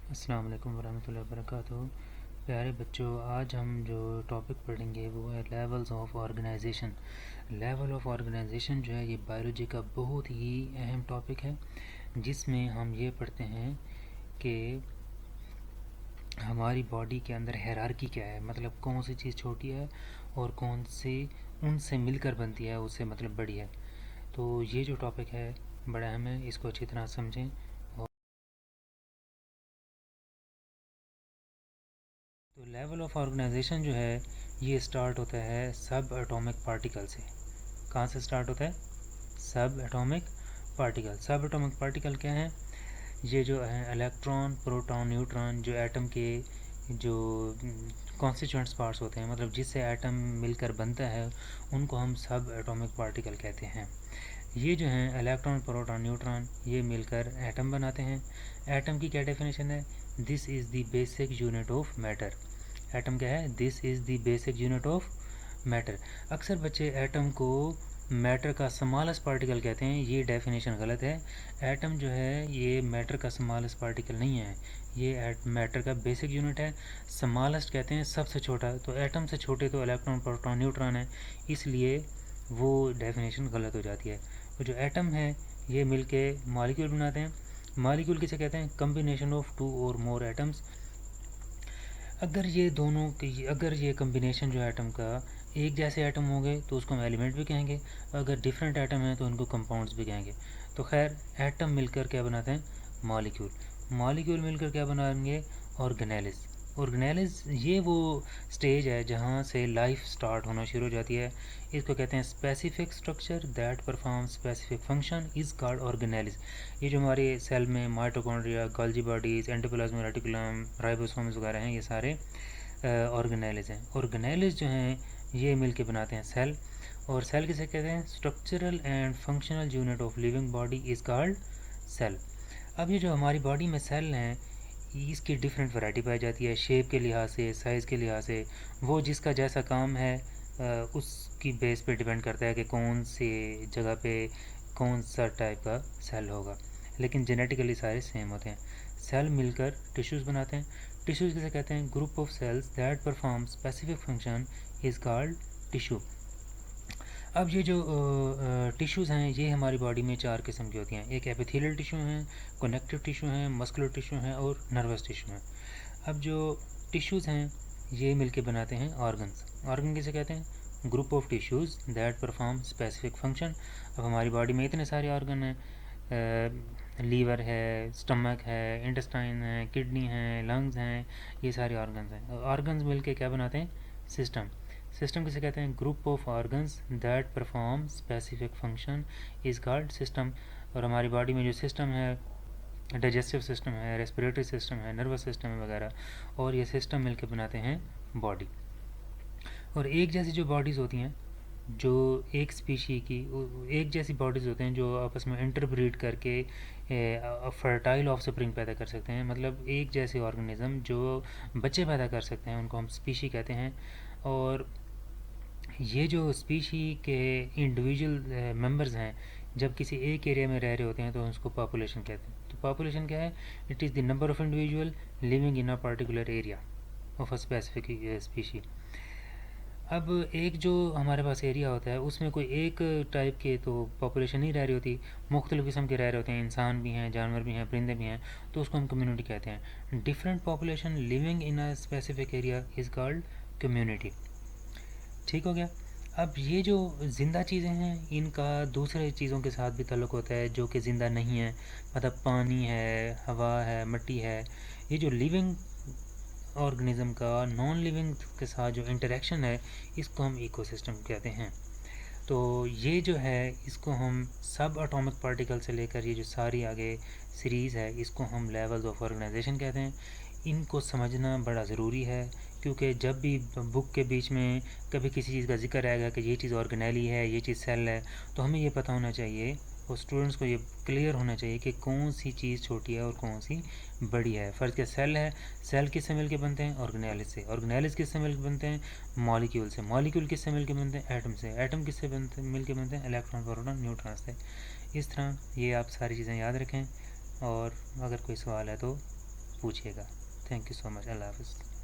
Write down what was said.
अस्सलाम वालेकुम वरहमतुल्लाहि वबरकातुहू। प्यारे बच्चों, आज हम जो टॉपिक पढ़ेंगे वो है levels of organisation. Level of organisation जो है ये बायोलॉजी का बहुत ही अहम टॉपिक है, जिसमें हम ये पढ़ते हैं कि हमारी बॉडी के अंदर हायरार्की क्या है, मतलब कौन सी चीज़ छोटी है और कौन सी उनसे मिलकर बनती है, उससे मतलब बड़ी है। तो ये जो टॉपिक है बड़ा अहम है, इसको अच्छी तरह समझें। तो लेवल ऑफ ऑर्गेनाइजेशन जो है ये स्टार्ट होता है सब एटॉमिक पार्टिकल से। कहाँ से स्टार्ट होता है? सब एटॉमिक पार्टिकल। सब एटॉमिक पार्टिकल क्या हैं? ये जो है इलेक्ट्रॉन, प्रोटॉन, न्यूट्रॉन, जो एटम के जो कॉन्स्टिट्यूएंट्स पार्ट्स होते हैं, मतलब जिससे एटम मिलकर बनता है, उनको हम सब एटॉमिक पार्टिकल कहते हैं। ये जो हैं इलेक्ट्रॉन, प्रोटॉन, न्यूट्रॉन, ये मिलकर एटम बनाते हैं। एटम की क्या डेफिनेशन है? This is the basic unit of matter. Atom क्या है? This is the basic unit of matter. अक्सर बच्चे एटम को मैटर का स्मॉलेस्ट पार्टिकल कहते हैं, ये डेफिनेशन गलत है। एटम जो है ये मैटर का स्मॉलेस्ट पार्टिकल नहीं है, ये मैटर का बेसिक यूनिट है। स्मॉलेस्ट कहते हैं सबसे छोटा, तो एटम से छोटे तो इलेक्ट्रॉन, प्रोटॉन, न्यूट्रॉन है, इसलिए वो डेफिनेशन गलत हो जाती है। वो जो एटम है ये मिलके मॉलिक्यूल बनाते हैं। मॉलिक्यूल किसे कहते हैं? कम्बिनेशन ऑफ टू और मोर एटम्स। अगर ये कम्बिनेशन जो एटम का एक जैसे एटम होंगे तो उसको हम एलिमेंट भी कहेंगे, अगर डिफरेंट एटम हैं तो उनको कंपाउंड्स भी कहेंगे। तो खैर, एटम मिलकर क्या बनाते हैं? मॉलिक्यूल। मॉलिक्यूल मिलकर क्या बनाएंगे? ऑर्गेनेलिस। ऑर्गेनेलिस ये वो स्टेज है जहाँ से लाइफ स्टार्ट होना शुरू हो जाती है। इसको कहते हैं specific structure that perform specific function is called organelles. ये जो हमारे सेल में mitochondria, Golgi bodies, endoplasmic reticulum, ribosomes वगैरह हैं, ये सारे ऑर्गेनेलिस हैं। ऑर्गेनेलिस जो हैं ये मिलके बनाते हैं सेल। और सेल किसे कहते हैं? Structural and functional unit of living body is called cell. अब ये जो हमारी बॉडी में सेल हैं, इसकी डिफरेंट वैरायटी पाई जाती है, शेप के लिहाज से, साइज़ के लिहाज से। वो जिसका जैसा काम है उसकी बेस पे डिपेंड करता है कि कौन सी जगह पे कौन सा टाइप का सेल होगा, लेकिन जेनेटिकली सारे सेम होते हैं। सेल मिलकर टिश्यूज़ बनाते हैं। टिश्यूज़ किसे कहते हैं? Group of cells that perform specific function is called tissue. अब ये जो टिश्यूज़ हैं ये हमारी बॉडी में चार किस्म की होती हैं। एक एपिथेलियल टिश्यू हैं, कनेक्टिव टिश्यू हैं, मस्कुलर टिश्यू हैं और नर्वस टिश्यू हैं। अब जो टिश्यूज़ हैं ये मिलके बनाते हैं ऑर्गन्स। ऑर्गन किसे कहते हैं? Group of tissues that perform specific function. अब हमारी बॉडी में इतने सारे ऑर्गन हैं, लीवर है, स्टमक है, इंटेस्टाइन है, किडनी है, लंग्स हैं, ये सारे ऑर्गन्स हैं। ऑर्गन्स मिलके क्या बनाते हैं? सिस्टम। सिस्टम किसे कहते हैं? Group of organs that perform specific function is called system. और हमारी बॉडी में जो सिस्टम है, डाइजेस्टिव सिस्टम है, रेस्पिरेटरी सिस्टम है, नर्वस सिस्टम है वगैरह, और ये सिस्टम मिलकर बनाते हैं बॉडी। और एक जैसी जो बॉडीज़ होती हैं, जो एक स्पीशी की एक जैसी बॉडीज़ होते हैं जो आपस में इंटरब्रीड करके फर्टाइल ऑफस्प्रिंग पैदा कर सकते हैं, मतलब एक जैसे ऑर्गेनिज्म जो बच्चे पैदा कर सकते हैं उनको हम स्पीशी कहते हैं। और ये जो स्पीशी के इंडिविजुअल मेंबर्स हैं जब किसी एक एरिया में रह रहे होते हैं तो उसको पॉपुलेशन कहते हैं। तो पॉपुलेशन क्या है? It is the number of individual living in a particular area of a specific species. अब एक जो हमारे पास एरिया होता है उसमें कोई एक टाइप के तो पॉपुलेशन नहीं रह रही होती, मुख्तलिफ़ किस्म के रह रहे होते हैं, इंसान भी हैं, जानवर भी हैं, परिंदे भी हैं, तो उसको हम कम्युनिटी कहते हैं। Different population living in a specific area is called community. ठीक हो गया। अब ये जो ज़िंदा चीज़ें हैं इनका दूसरे चीज़ों के साथ भी ताल्लुक़ होता है जो कि ज़िंदा नहीं है, मतलब पानी है, हवा है, मिट्टी है। ये जो लिविंग ऑर्गेनिज़म का नॉन लिविंग के साथ जो इंटरेक्शन है इसको हम इकोसिस्टम कहते हैं। तो ये जो है इसको हम सब एटॉमिक पार्टिकल से लेकर ये जो सारी आगे सीरीज़ है इसको हम लेवल्स ऑफ ऑर्गेनाइजेशन कहते हैं। इनको समझना बड़ा ज़रूरी है, क्योंकि जब भी बुक के बीच में कभी किसी चीज़ का जिक्र आएगा कि ये चीज़ ऑर्गेनेली है, ये चीज़ सेल है, तो हमें ये पता होना चाहिए और स्टूडेंट्स को ये क्लियर होना चाहिए कि कौन सी चीज़ छोटी है और कौन सी बड़ी है। फ़र्ज़ के सेल है, सेल किससे मिल के बनते हैं? ऑर्गेनेलिस से। ऑर्गेनेलिस किससे मिल के बनते हैं? मॉलिक्यूल से। मॉलिक्यूल किससे मिल के बनते हैं? एटम से। एटम किससे बनते मिल के बनते हैं? इलेक्ट्रॉन, प्रोटॉन, न्यूट्रॉन से। इस तरह ये आप सारी चीज़ें याद रखें, और अगर कोई सवाल है तो पूछिएगा। Thank you so much. अल्लाह हाफ़िज़।